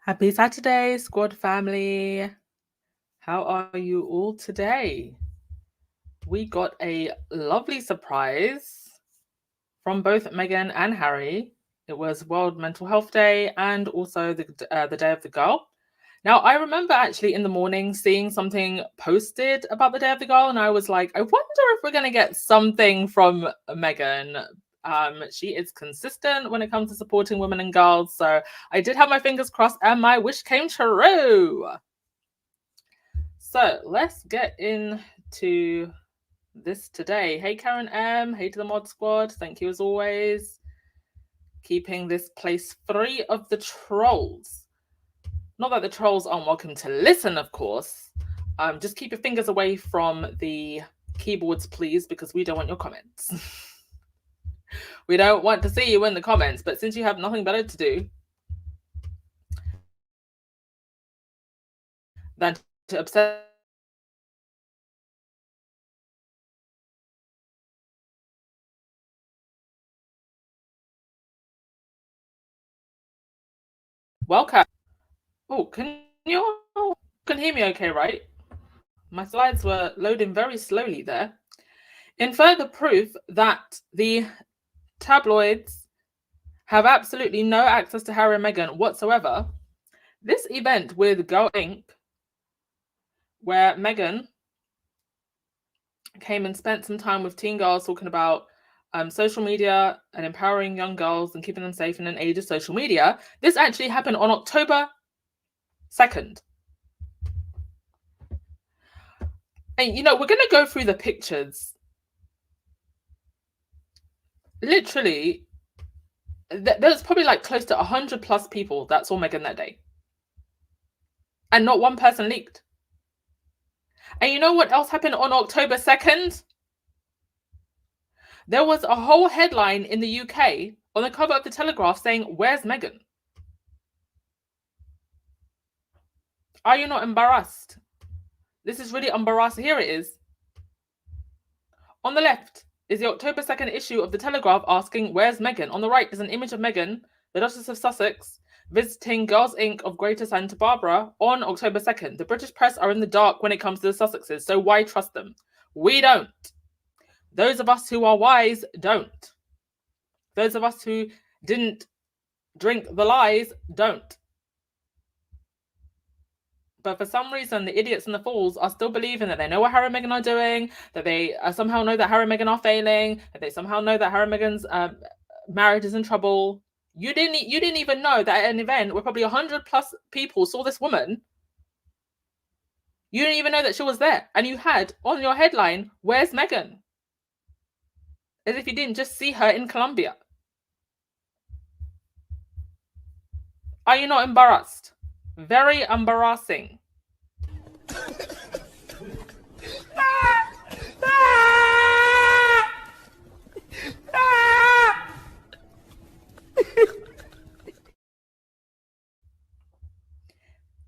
Happy Saturday, squad family. How are you all today? We got a lovely surprise from both Meghan and Harry. It was World Mental Health Day and also the Day of the Girl. Now, I remember actually in the morning seeing something posted about the Day of the Girl, and I was like, I wonder if we're going to get something from Meghan. She is consistent when it comes to supporting women and girls, so I did have my fingers crossed, and my wish came true. So let's get into this today. Hey, Karen M. Hey to the Mod Squad. Thank you as always. Keeping this place free of the trolls. Not that the trolls aren't welcome to listen, of course. Just keep your fingers away from the keyboards, please, because we don't want your comments. We don't want to see you in the comments, but since you have nothing better to do than to upset welcome. Oh, can hear me okay, right? My slides were loading very slowly there. In further proof that the tabloids have absolutely no access to Harry and Meghan whatsoever, this event with Girl Inc., where Meghan came and spent some time with teen girls talking about social media and empowering young girls and keeping them safe in an age of social media, this actually happened on October 2nd. And, we're going to go through the pictures. Literally, there's probably like close to 100 plus people that saw Meghan that day. And not one person leaked. And you know what else happened on October 2nd? There was a whole headline in the UK on the cover of the Telegraph saying, "Where's Meghan?" Are you not embarrassed? This is really embarrassing. Here it is. On the left is the October 2nd issue of the Telegraph asking, "Where's Meghan?" On the right is an image of Meghan, the Duchess of Sussex, visiting Girls Inc. of Greater Santa Barbara on October 2nd. The British press are in the dark when it comes to the Sussexes, so why trust them? We don't. Those of us who are wise don't. Those of us who didn't drink the lies don't. But for some reason, the idiots and the fools are still believing that they know what Harry and Meghan are doing, that they somehow know that Harry and Meghan are failing, that they somehow know that Harry and Meghan's marriage is in trouble. You didn't even know that at an event where probably 100 plus people saw this woman, you didn't even know that she was there, and you had on your headline, "Where's Meghan?" As if you didn't just see her in Colombia. Are you not embarrassed? Very embarrassing.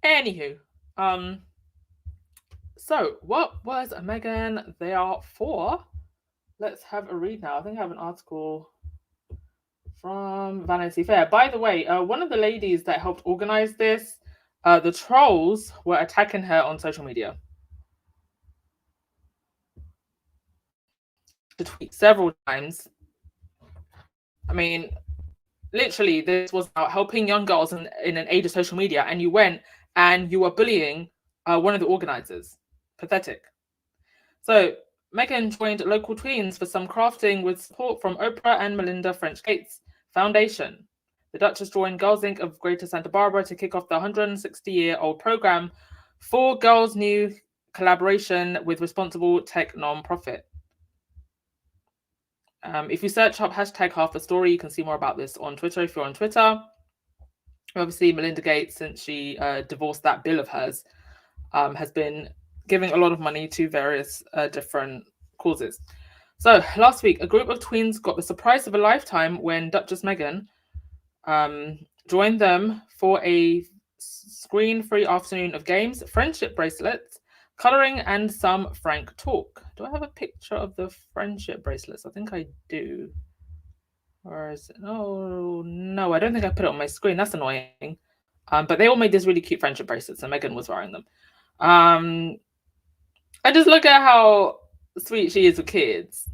Anywho, so what was Meghan there for? Let's have a read now. I think I have an article from Vanity Fair. By the way, one of the ladies that helped organize this, the trolls were attacking her on social media. To tweet several times. I mean, literally, this was about helping young girls in an age of social media, and you went and you were bullying one of the organizers. Pathetic. So Meghan joined local tweens for some crafting with support from Oprah and Melinda French Gates Foundation. The Duchess joined Girls Inc. of Greater Santa Barbara to kick off the 160-year-old program for Girls' new collaboration with responsible tech nonprofit. If you search up hashtag half a story, you can see more about this on Twitter if you're on Twitter. Obviously, Melinda Gates, since she divorced that bill of hers, has been giving a lot of money to various different causes. So last week, a group of tweens got the surprise of a lifetime when Duchess Meghan joined them for a screen-free afternoon of games, friendship bracelets, colouring, and some frank talk. Do I have a picture of the friendship bracelets? I think I do. Or is it? Oh, no, I don't think I put it on my screen. That's annoying. But they all made these really cute friendship bracelets, and Meghan was wearing them. I just look at how sweet she is with kids.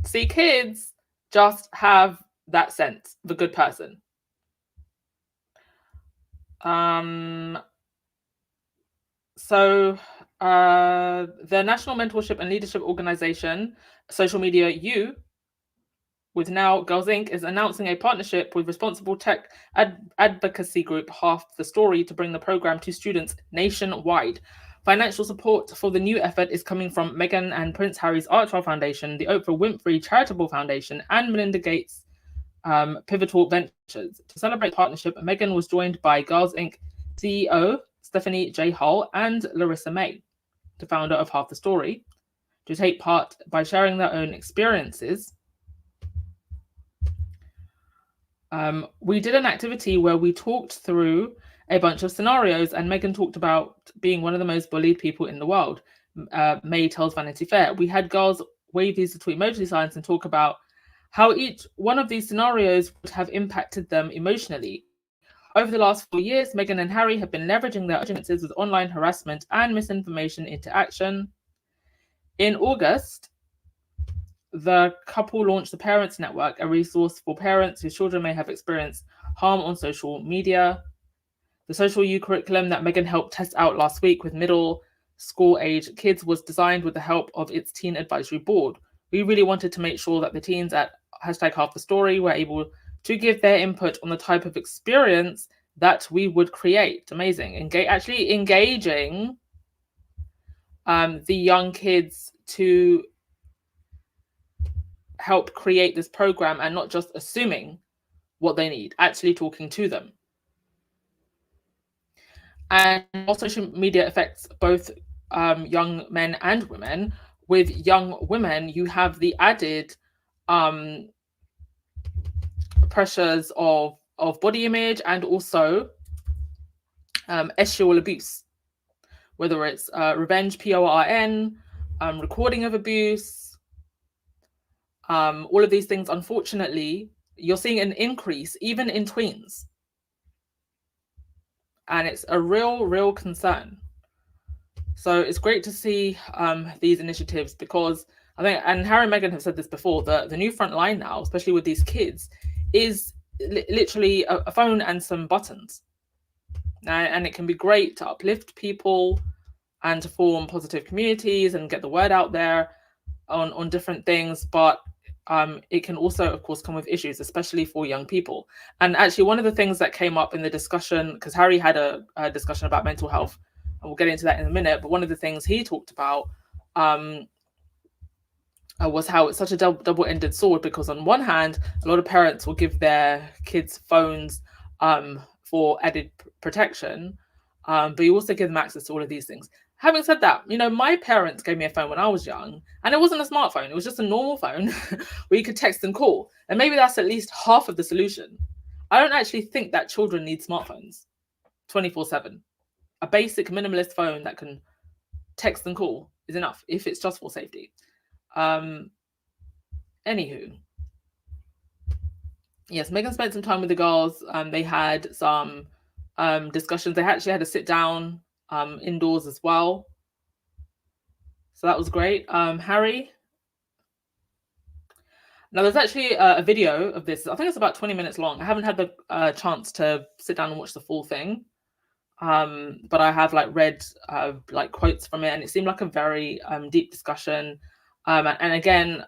See, kids just have that sense of a good person. So the National Mentorship and Leadership Organization, Social Media U, with now Girls Inc., is announcing a partnership with responsible tech advocacy group Half the Story to bring the program to students nationwide. Financial support for the new effort is coming from Meghan and Prince Harry's Archwell Foundation, the Oprah Winfrey Charitable Foundation, and Melinda Gates' Pivotal Ventures. To celebrate partnership, Meghan was joined by Girls Inc. CEO Stephanie J. Hull and Larissa May, the founder of Half the Story, to take part by sharing their own experiences. We did an activity where we talked through a bunch of scenarios, and Meghan talked about being one of the most bullied people in the world. May tells Vanity Fair. We had girls wave these little emoji signs and talk about how each one of these scenarios would have impacted them emotionally. Over the last 4 years, Meghan and Harry have been leveraging their experiences with online harassment and misinformation into action. In August, the couple launched the Parents Network, a resource for parents whose children may have experienced harm on social media. The Social U curriculum that Meghan helped test out last week with middle school age kids was designed with the help of its teen advisory board. We really wanted to make sure that the teens at #HalfTheStory were able to give their input on the type of experience that we would create. Amazing. Actually engaging the young kids to help create this program and not just assuming what they need, actually talking to them. And also, social media affects both young men and women. With young women, you have the added pressures of body image and also sexual abuse, whether it's revenge, PORN, recording of abuse, all of these things. Unfortunately, you're seeing an increase even in tweens, and it's a real concern. So it's great to see these initiatives, because I think, and Harry and Meghan have said this before, the new front line now, especially with these kids, is literally a phone and some buttons. And it can be great to uplift people and to form positive communities and get the word out there on different things. But it can also, of course, come with issues, especially for young people. And actually, one of the things that came up in the discussion, because Harry had a discussion about mental health, and we'll get into that in a minute, but one of the things he talked about was how it's such a double-ended sword, because on one hand, a lot of parents will give their kids phones for added protection, but you also give them access to all of these things. Having said that, my parents gave me a phone when I was young, and it wasn't a smartphone. It was just a normal phone where you could text and call. And maybe that's at least half of the solution. I don't actually think that children need smartphones 24/7. A basic minimalist phone that can text and call is enough if it's just for safety. Anywho. Yes, Meghan spent some time with the girls. They had some discussions. They actually had to sit down indoors as well. So that was great. Harry. Now, there's actually a video of this. I think it's about 20 minutes long. I haven't had the chance to sit down and watch the full thing. But I have read quotes from it, and it seemed like a very deep discussion. And again,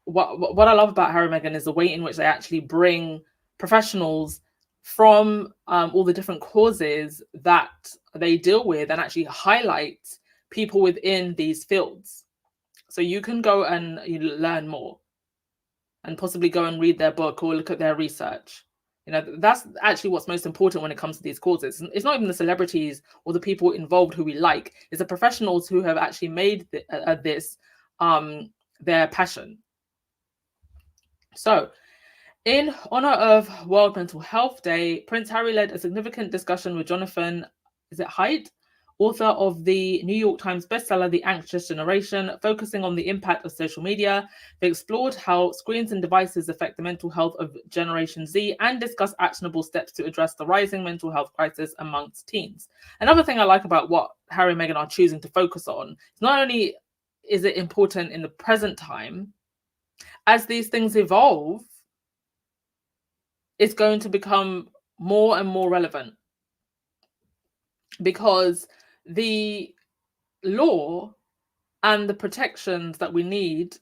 what I love about Harry and Meghan is the way in which they actually bring professionals from all the different causes that they deal with, and actually highlight people within these fields. So you can go and learn more and possibly go and read their book or look at their research. That's actually what's most important when it comes to these causes. It's not even the celebrities or the people involved who we like. It's the professionals who have actually made this their passion. So, in honor of World Mental Health Day, Prince Harry led a significant discussion with Jonathan, is it Haidt, author of the New York Times bestseller, The Anxious Generation, focusing on the impact of social media. They explored how screens and devices affect the mental health of Generation Z and discussed actionable steps to address the rising mental health crisis amongst teens. Another thing I like about what Harry and Meghan are choosing to focus on is not only is it important in the present time, as these things evolve, it's going to become more and more relevant, because the law and the protections that we need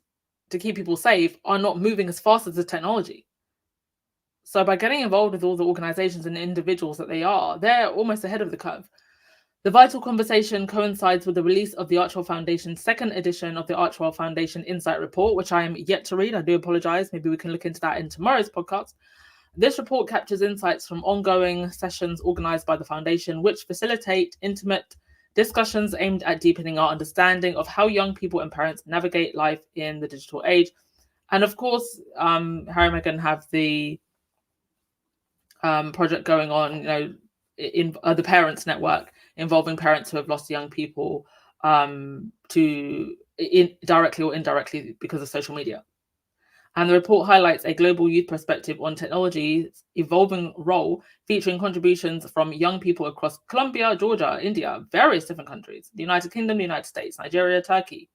to keep people safe are not moving as fast as the technology. So by getting involved with all the organizations and individuals that they're almost ahead of the curve. The vital conversation coincides with the release of the Archwell Foundation's second edition of the Archwell Foundation Insight Report, which I am yet to read. I do apologize. Maybe we can look into that in tomorrow's podcast. This report captures insights from ongoing sessions organized by the foundation, which facilitate intimate discussions aimed at deepening our understanding of how young people and parents navigate life in the digital age. And of course, Harry and Meghan have the project going on, in the Parents Network, involving parents who have lost young people directly or indirectly because of social media. And the report highlights a global youth perspective on technology's evolving role, featuring contributions from young people across Colombia, Georgia, India, various different countries, the United Kingdom, the United States, Nigeria, Turkey.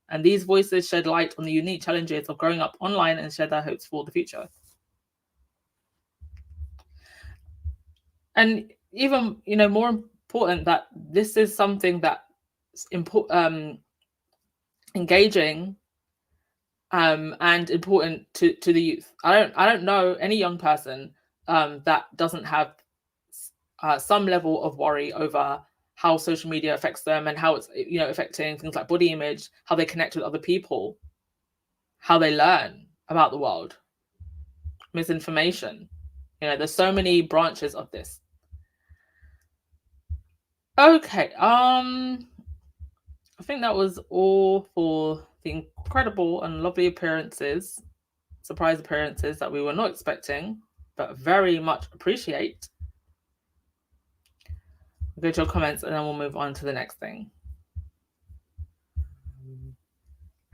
And these voices shed light on the unique challenges of growing up online and share their hopes for the future. And even, more important, that this is something that's engaging and important to the youth. I don't know any young person that doesn't have some level of worry over how social media affects them and how it's affecting things like body image, how they connect with other people, how they learn about the world, misinformation. There's so many branches of this. Okay, I think that was all for the incredible and lovely surprise appearances that we were not expecting, but very much appreciate. We'll go to your comments and then we'll move on to the next thing.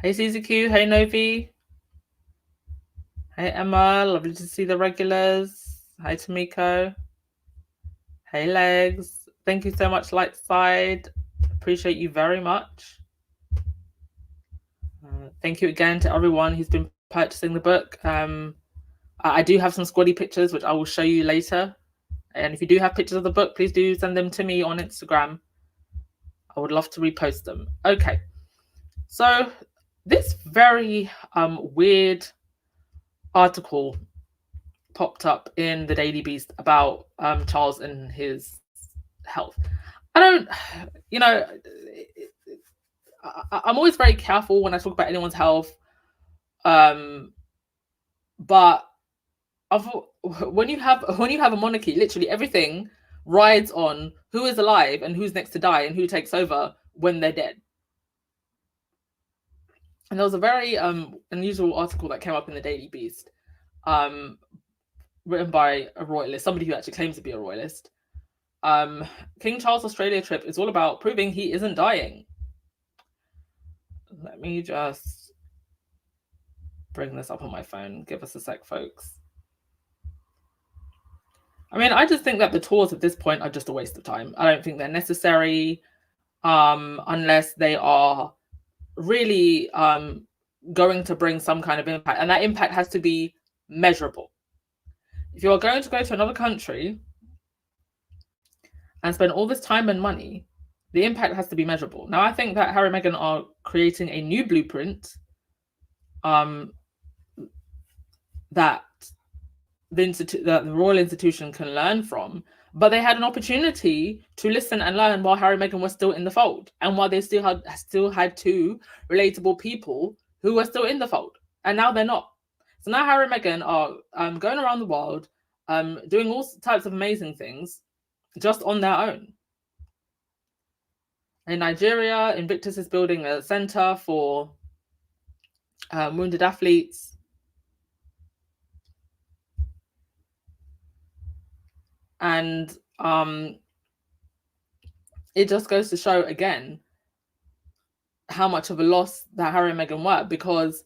Hey CZQ, hey Novi. Hey Emma, lovely to see the regulars. Hi Tamiko. Hey Legs. Thank you so much, Lightside. Appreciate you very much. Thank you again to everyone who's been purchasing the book. I do have some squaddy pictures, which I will show you later. And if you do have pictures of the book, please do send them to me on Instagram. I would love to repost them. Okay. So this very weird article popped up in the Daily Beast about Charles and his health. I'm always very careful when I talk about anyone's health. But when you have a monarchy, literally everything rides on who is alive and who's next to die and who takes over when they're dead. And there was a very unusual article that came up in the Daily Beast, written by a royalist, somebody who actually claims to be a royalist. King Charles' Australia trip is all about proving he isn't dying. Let me just bring this up on my phone. Give us a sec, folks. I mean, I just think that the tours at this point are just a waste of time. I don't think they're necessary unless they are really going to bring some kind of impact. And that impact has to be measurable. If you are going to go to another country and spend all this time and money, the impact has to be measurable. Now, I think that Harry and Meghan are creating a new blueprint that the royal institution can learn from, but they had an opportunity to listen and learn while Harry and Meghan were still in the fold, and while they still had two relatable people who were still in the fold, and now they're not. So now Harry and Meghan are going around the world, doing all types of amazing things just on their own. In Nigeria, Invictus is building a center for wounded athletes. And it just goes to show again how much of a loss that Harry and Meghan were, because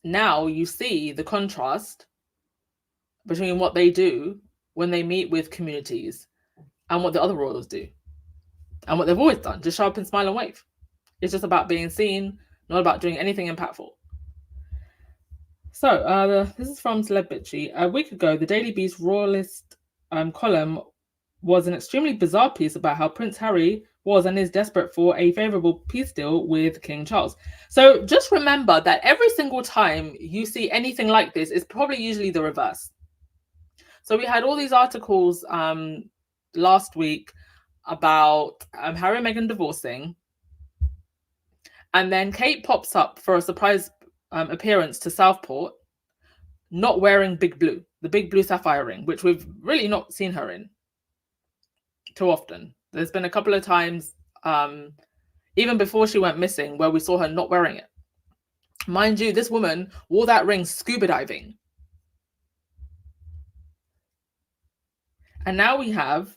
now you see the contrast between what they do when they meet with communities and what the other royals do and what they've always done, just show up and smile and wave. It's just about being seen, not about doing anything impactful. So this is from Celebrity. A week ago, the Daily Beast Royalist column was an extremely bizarre piece about how Prince Harry was and is desperate for a favourable peace deal with King Charles. So just remember that every single time you see anything like this, it's probably usually the reverse. So we had all these articles last week about Harry and Meghan divorcing, and then Kate pops up for a surprise appearance to Southport, not wearing the big blue sapphire ring, which we've really not seen her in too often. There's been a couple of times, even before she went missing, where we saw her not wearing it. Mind you, this woman wore that ring scuba diving. And now we have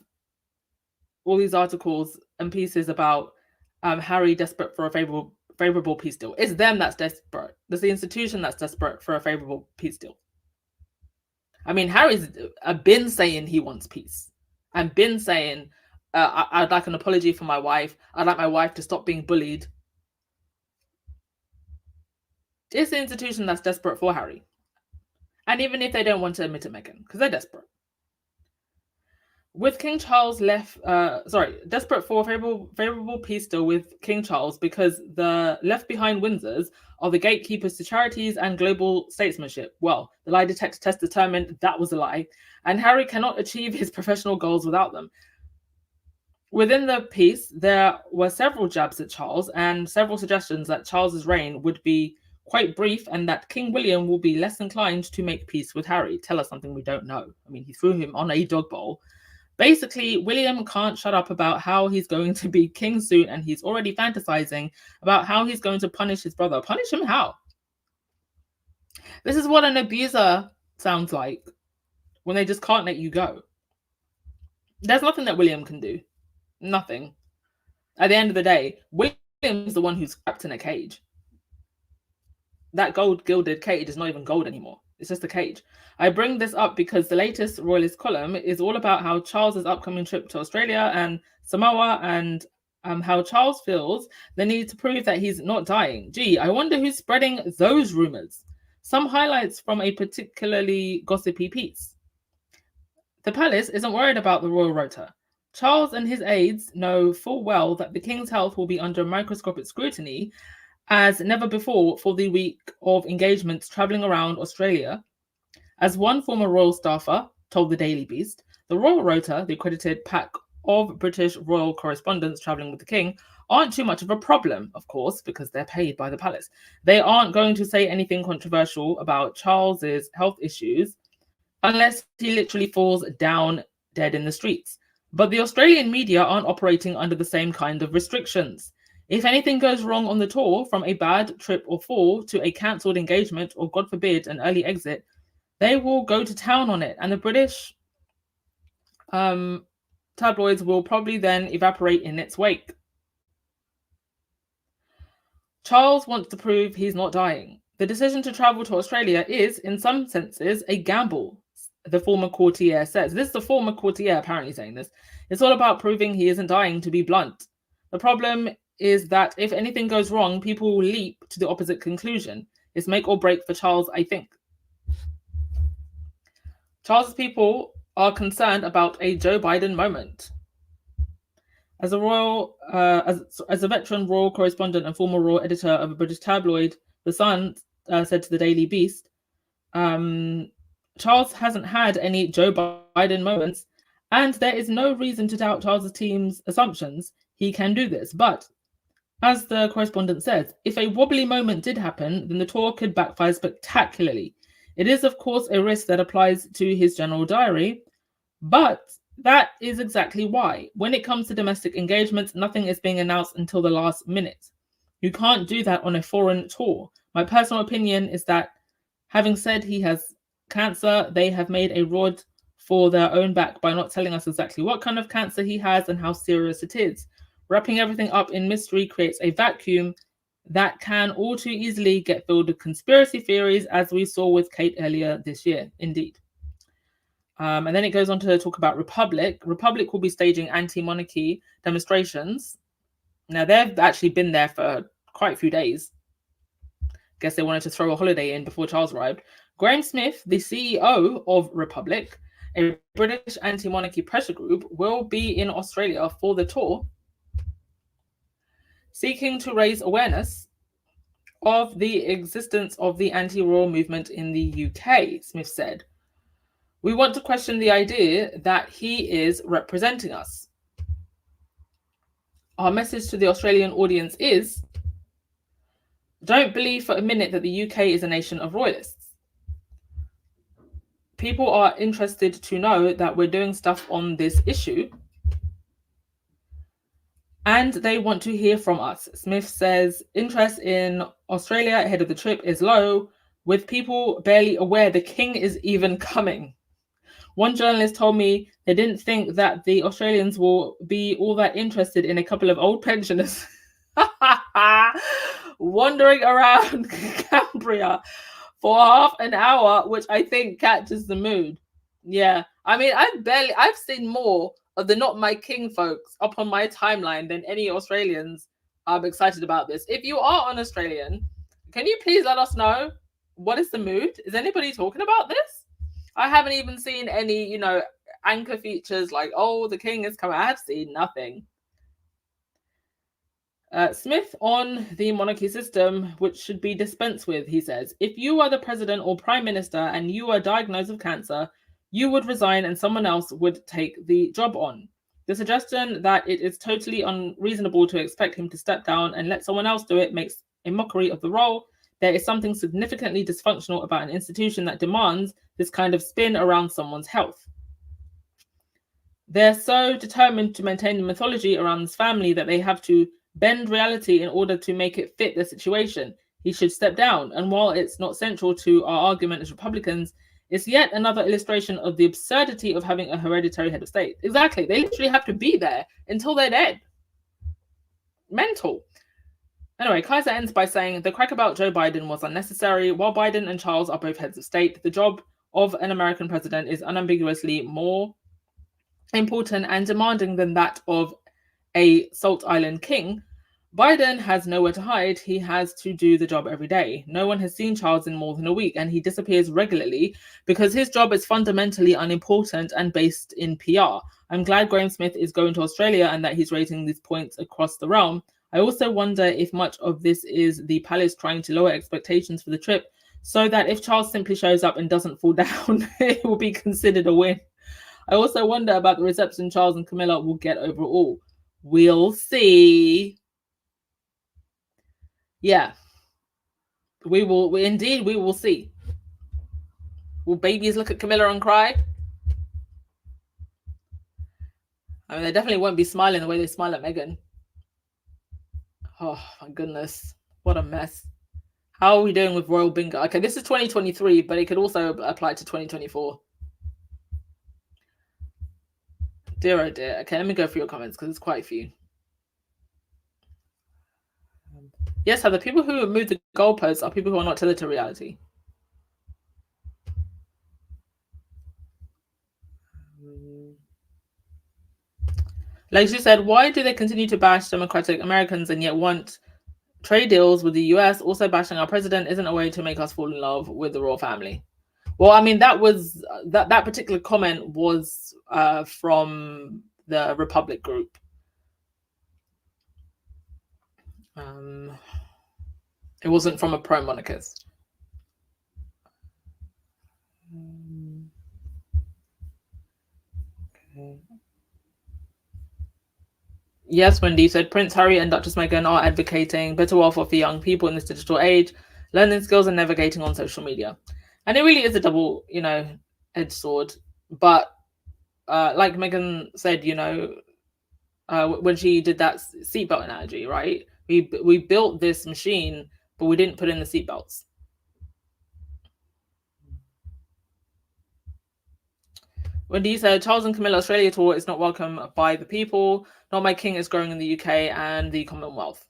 all these articles and pieces about Harry desperate for a favorable peace deal. It's them that's desperate. It's the institution that's desperate for a favorable peace deal. I mean, Harry's been saying he wants peace and been saying, I'd like an apology for my wife. I'd like my wife to stop being bullied. It's the institution that's desperate for Harry. And even if they don't want to admit it, Meghan, because they're desperate. With King Charles desperate for a favorable peace deal with King Charles because the left behind Windsors are the gatekeepers to charities and global statesmanship. Well, the lie detector test determined that was a lie, and Harry cannot achieve his professional goals without them. Within the piece, there were several jabs at Charles and several suggestions that Charles's reign would be quite brief and that King William will be less inclined to make peace with Harry. Tell us something we don't know. I mean, he threw him on a dog bowl. Basically, William can't shut up about how he's going to be king soon, and he's already fantasizing about how he's going to punish his brother. Punish him how? This is what an abuser sounds like when they just can't let you go. There's nothing that William can do. Nothing. At the end of the day, William's the one who's trapped in a cage. That gold-gilded cage is not even gold anymore. It's just a cage. I bring this up because the latest Royalist column is all about how Charles's upcoming trip to Australia and Samoa and how Charles feels the need to prove that he's not dying. Gee, I wonder who's spreading those rumors. Some highlights from a particularly gossipy piece. The palace isn't worried about the royal rota. Charles and his aides know full well that the king's health will be under microscopic scrutiny as never before for the week of engagements travelling around Australia. As one former royal staffer told the Daily Beast, the royal rota, the accredited pack of British royal correspondents travelling with the king, aren't too much of a problem, of course, because they're paid by the palace. They aren't going to say anything controversial about Charles's health issues unless he literally falls down dead in the streets. But the Australian media aren't operating under the same kind of restrictions. If anything goes wrong on the tour, from a bad trip or fall to a cancelled engagement or, God forbid, an early exit, they will go to town on it. And the British tabloids will probably then evaporate in its wake. Charles wants to prove he's not dying. The decision to travel to Australia is, in some senses, a gamble, the former courtier says. This is the former courtier apparently saying this. It's all about proving he isn't dying, to be blunt. The problem is that if anything goes wrong, people will leap to the opposite conclusion. It's make or break for Charles, I think. Charles's people are concerned about a Joe Biden moment. As a veteran royal correspondent and former royal editor of a British tabloid, The Sun said to the Daily Beast, Charles hasn't had any Joe Biden moments, and there is no reason to doubt Charles's team's assumptions. He can do this. But, as the correspondent says, if a wobbly moment did happen, then the tour could backfire spectacularly. It is, of course, a risk that applies to his general diary, but that is exactly why. When it comes to domestic engagements, nothing is being announced until the last minute. You can't do that on a foreign tour. My personal opinion is that, having said he has cancer, they have made a rod for their own back by not telling us exactly what kind of cancer he has and how serious it is. Wrapping everything up in mystery creates a vacuum that can all too easily get filled with conspiracy theories, as we saw with Kate earlier this year. Indeed. And then it goes on to talk about Republic. Republic will be staging anti-monarchy demonstrations. Now, they've actually been there for quite a few days. Guess they wanted to throw a holiday in before Charles arrived. Graham Smith, the CEO of Republic, a British anti-monarchy pressure group, will be in Australia for the tour, seeking to raise awareness of the existence of the anti-royal movement in the UK, Smith said. We want to question the idea that he is representing us. Our message to the Australian audience is, don't believe for a minute that the UK is a nation of royalists. People are interested to know that we're doing stuff on this issue, and they want to hear from us. Smith says interest in Australia ahead of the trip is low, with people barely aware the king is even coming. One journalist told me they didn't think that the Australians will be all that interested in a couple of old pensioners wandering around Cambria for half an hour, which I think catches the mood. Yeah, I mean, I've seen more of the Not My King folks up on my timeline than any Australians. I'm excited about this. If you are an Australian, can you please let us know what is the mood? Is anybody talking about this? I haven't even seen any, anchor features like, oh, the king is coming. I've seen nothing. Smith on the monarchy system, which should be dispensed with, he says. If you are the president or prime minister and you are diagnosed with cancer, you would resign and someone else would take the job on. The suggestion that it is totally unreasonable to expect him to step down and let someone else do it makes a mockery of the role. There is something significantly dysfunctional about an institution that demands this kind of spin around someone's health. They're so determined to maintain the mythology around this family that they have to bend reality in order to make it fit the situation. He should step down. And while it's not central to our argument as Republicans, it's yet another illustration of the absurdity of having a hereditary head of state. Exactly. They literally have to be there until they're dead. Mental. Anyway, Kaiser ends by saying the crack about Joe Biden was unnecessary. While Biden and Charles are both heads of state, the job of an American president is unambiguously more important and demanding than that of a Salt Island king. Biden has nowhere to hide. He has to do the job every day. No one has seen Charles in more than a week, and he disappears regularly because his job is fundamentally unimportant and based in PR. I'm glad Graham Smith is going to Australia and that he's raising these points across the realm. I also wonder if much of this is the palace trying to lower expectations for the trip so that if Charles simply shows up and doesn't fall down, it will be considered a win. I also wonder about the reception Charles and Camilla will get overall. We'll see. Yeah. We will see. Will babies look at Camilla and cry? I mean, they definitely won't be smiling the way they smile at Meghan. Oh, my goodness. What a mess. How are we doing with Royal Bingo? Okay, this is 2023, but it could also apply to 2024. Dear, oh dear. Okay, let me go through your comments because there's quite a few. Yes, the people who move the goalposts are people who are not tethered to reality. Like she said, why do they continue to bash democratic Americans and yet want trade deals with the US? Also bashing our president isn't a way to make us fall in love with the royal family. Well, I mean, that particular comment was from the Republic group. It wasn't from a pro-monarchist. Okay. Yes, Wendy said Prince Harry and Duchess Meghan are advocating better welfare for young people in this digital age, learning skills and navigating on social media. And it really is a double, edged sword. But like Meghan said, when she did that seatbelt analogy, right? We built this machine, but we didn't put in the seatbelts. When you said Charles and Camilla Australia tour is not welcome by the people, Not My King is growing in the UK and the Commonwealth.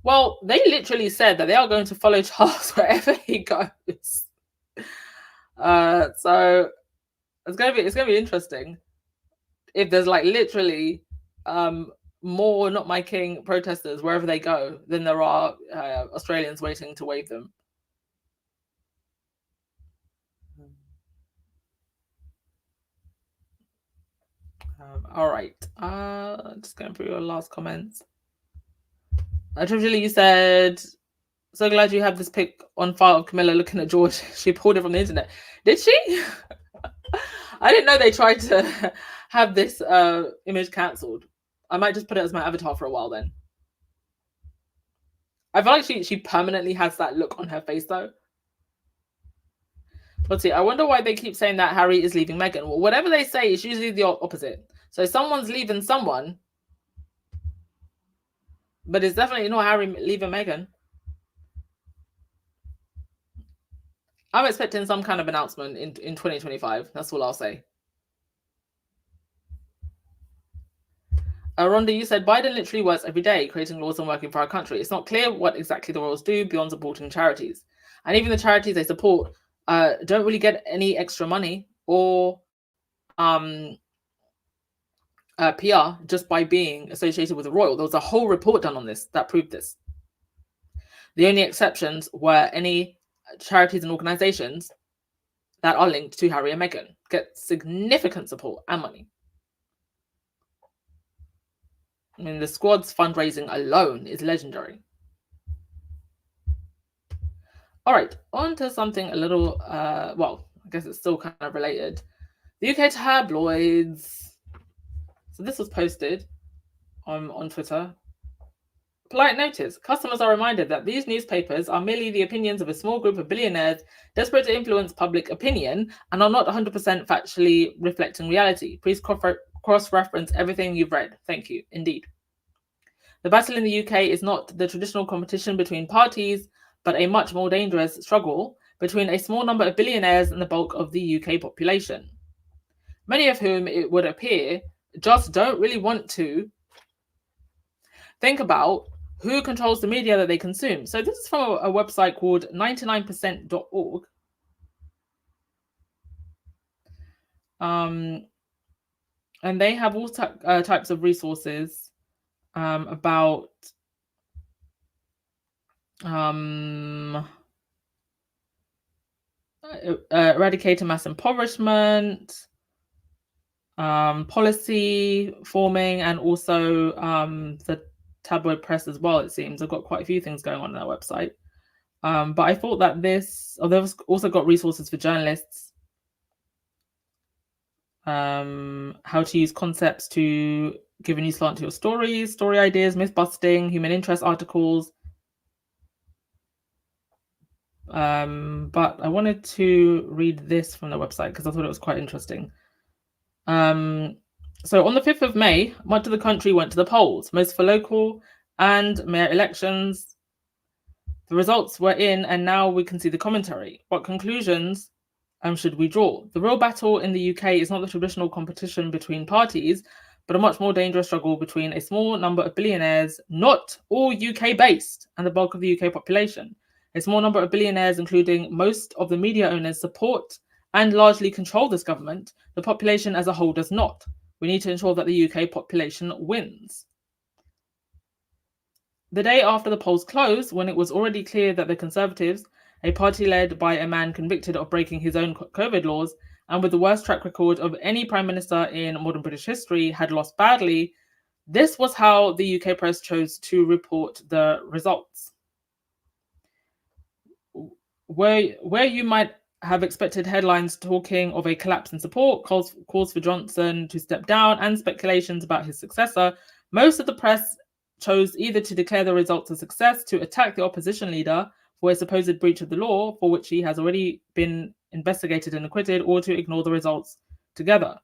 Well, they literally said that they are going to follow Charles wherever he goes. So it's gonna be interesting if there's like literally more Not My King protesters wherever they go than there are Australians waiting to wave them. All right. Just going through your last comments. Trivially, you said, so glad you have this pic on file of Camilla looking at George. She pulled it from the internet. Did she? I didn't know they tried to have this image cancelled. I might just put it as my avatar for a while then. I feel like she permanently has that look on her face though. Let's see. I wonder why they keep saying that Harry is leaving Meghan. Well, whatever they say is usually the opposite. So someone's leaving someone, but it's definitely not Harry leaving Meghan. I'm expecting some kind of announcement in 2025. That's all I'll say. Rhonda, you said Biden literally works every day creating laws and working for our country. It's not clear what exactly the royals do beyond supporting charities. And even the charities they support don't really get any extra money or PR just by being associated with the royal. There was a whole report done on this that proved this. The only exceptions were any charities and organizations that are linked to Harry and Meghan get significant support and money. I mean, the squad's fundraising alone is legendary. All right, on to something a little, well, I guess it's still kind of related. The UK tabloids. So this was posted on Twitter. Polite notice, customers are reminded that these newspapers are merely the opinions of a small group of billionaires desperate to influence public opinion and are not 100% factually reflecting reality. Please cross-reference everything you've read. Thank you. Indeed. The battle in the UK is not the traditional competition between parties, but a much more dangerous struggle between a small number of billionaires and the bulk of the UK population, many of whom, it would appear, just don't really want to think about who controls the media that they consume. So this is from a website called 99%.org. And they have all types of resources about eradicating mass impoverishment, policy forming, and also the tabloid press as well, it seems. I've got quite a few things going on their website. But I thought that they've also got resources for journalists, how to use concepts to give a new slant to your stories, story ideas, myth busting, human interest articles. But I wanted to read this from the website because I thought it was quite interesting. So on the 5th of May, much of the country went to the polls, most for local and mayor elections. The results were in, and now we can see the commentary. What conclusions should we draw? The real battle in the UK is not the traditional competition between parties, but a much more dangerous struggle between a small number of billionaires, not all UK-based, and the bulk of the UK population. A small number of billionaires, including most of the media owners, support and largely control this government. The population as a whole does not. We need to ensure that the UK population wins. The day after the polls closed, when it was already clear that the Conservatives, a party led by a man convicted of breaking his own COVID laws and with the worst track record of any prime minister in modern British history, had lost badly, this was how the UK press chose to report the results. Where you might have expected headlines talking of a collapse in support, calls for Johnson to step down, and speculations about his successor, most of the press chose either to declare the results a success, to attack the opposition leader for a supposed breach of the law for which he has already been investigated and acquitted, or to ignore the results together.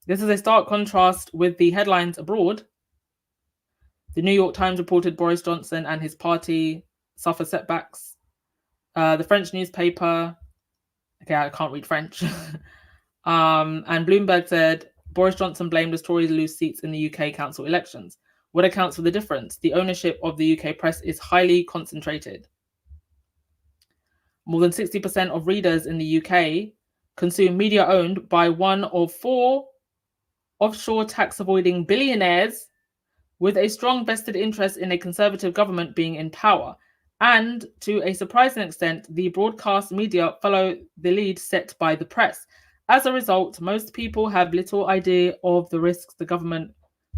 This is a stark contrast with the headlines abroad. The New York Times reported Boris Johnson and his party suffer setbacks. The French newspaper, okay, I can't read French, And Bloomberg said Boris Johnson blamed as Tories lose seats in the UK council elections. What accounts for the difference? The ownership of the UK press is highly concentrated. More than 60% of readers in the UK consume media owned by one of four offshore tax avoiding billionaires with a strong vested interest in a conservative government being in power. And to a surprising extent, the broadcast media follow the lead set by the press. As a result, most people have little idea of the risks the government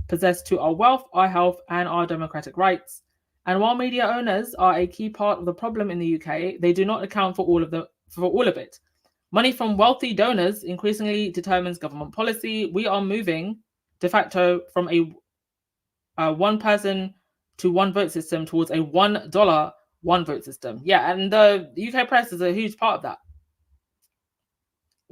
possess to our wealth, our health, and our democratic rights. And while media owners are a key part of the problem in the UK, they do not account for all of it. Money from wealthy donors increasingly determines government policy. We are moving de facto from a one person to one vote system towards a $1 one vote system. Yeah, and the UK press is a huge part of that.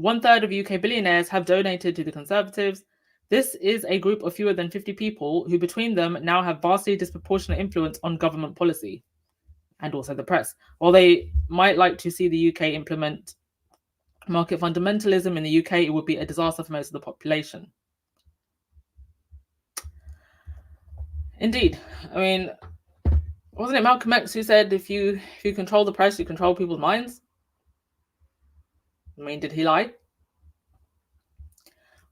1/3 of UK billionaires have donated to the Conservatives. This is a group of fewer than 50 people who between them now have vastly disproportionate influence on government policy and also the press. While they might like to see the UK implement market fundamentalism in the UK, it would be a disaster for most of the population. Indeed. I mean, wasn't it Malcolm X who said if you control the press, you control people's minds? I mean, did he lie?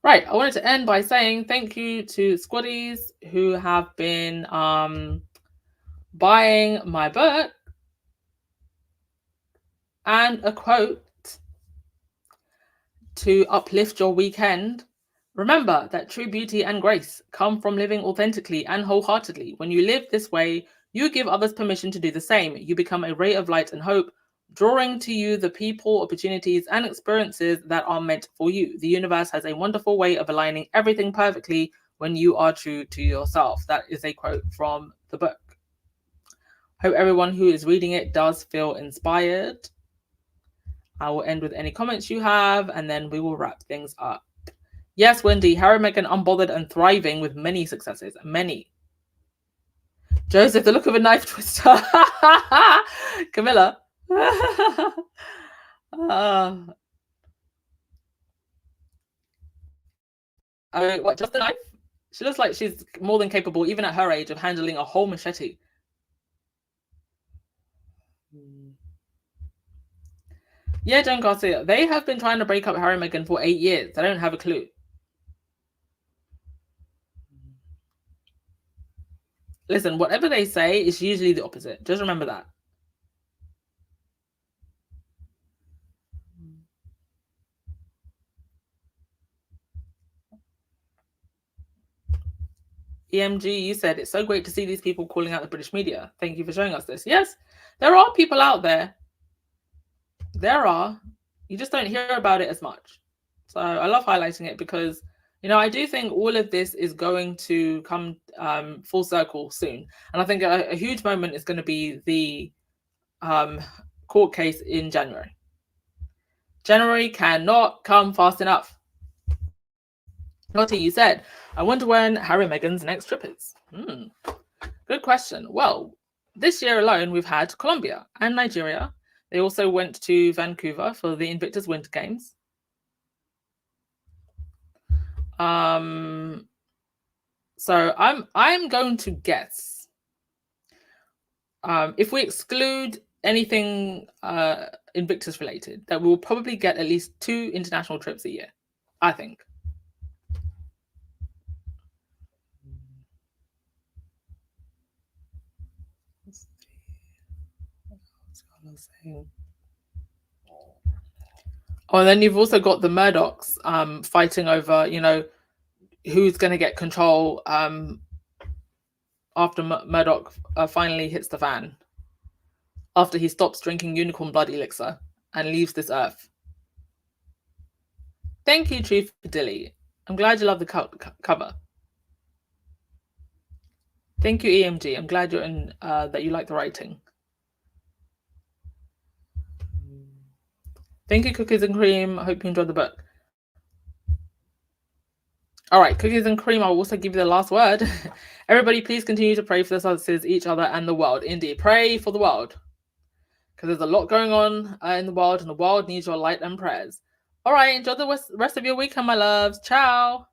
Right, I wanted to end by saying thank you to Squaddies who have been buying my book. And a quote to uplift your weekend. Remember that true beauty and grace come from living authentically and wholeheartedly. When you live this way, you give others permission to do the same. You become a ray of light and hope, drawing to you the people, opportunities, and experiences that are meant for you. The universe has a wonderful way of aligning everything perfectly when you are true to yourself. That is a quote from the book. Hope everyone who is reading it does feel inspired. I will end with any comments you have, and then we will wrap things up. Yes, Wendy, Harry and Meghan unbothered and thriving with many successes. Many. Joseph, the look of a knife twister. Camilla. What, just the knife? She looks like she's more than capable, even at her age, of handling a whole machete. Yeah, John Garcia. They have been trying to break up Harry and Meghan for 8 years. I don't have a clue. Listen, whatever they say is usually the opposite. Just remember that. EMG, you said it's so great to see these people calling out the British media. Thank you for showing us this. Yes, there are people out there. There are. You just don't hear about it as much. So I love highlighting it because, you know, I do think all of this is going to come full circle soon. And I think a huge moment is going to be the court case in January. January cannot come fast enough. Lottie, you said, I wonder when Harry and Meghan's next trip is. Good question. Well, this year alone, we've had Colombia and Nigeria. They also went to Vancouver for the Invictus Winter Games. So I'm going to guess, if we exclude anything Invictus related, that we will probably get at least 2 international trips a year, I think. Oh, and then you've also got the Murdochs fighting over, you know, who's going to get control after Murdoch finally hits the fan, after he stops drinking unicorn blood elixir and leaves this earth. Thank you, Truth Dilly. I'm glad you love the cover. Thank you, EMG. I'm glad you're in that you like the writing. Thank you, Cookies and Cream. I hope you enjoyed the book. All right, Cookies and Cream, I will also give you the last word. Everybody, please continue to pray for the successes, each other, and the world. Indeed, pray for the world. Because there's a lot going on in the world, and the world needs your light and prayers. All right, enjoy the rest of your weekend, my loves. Ciao.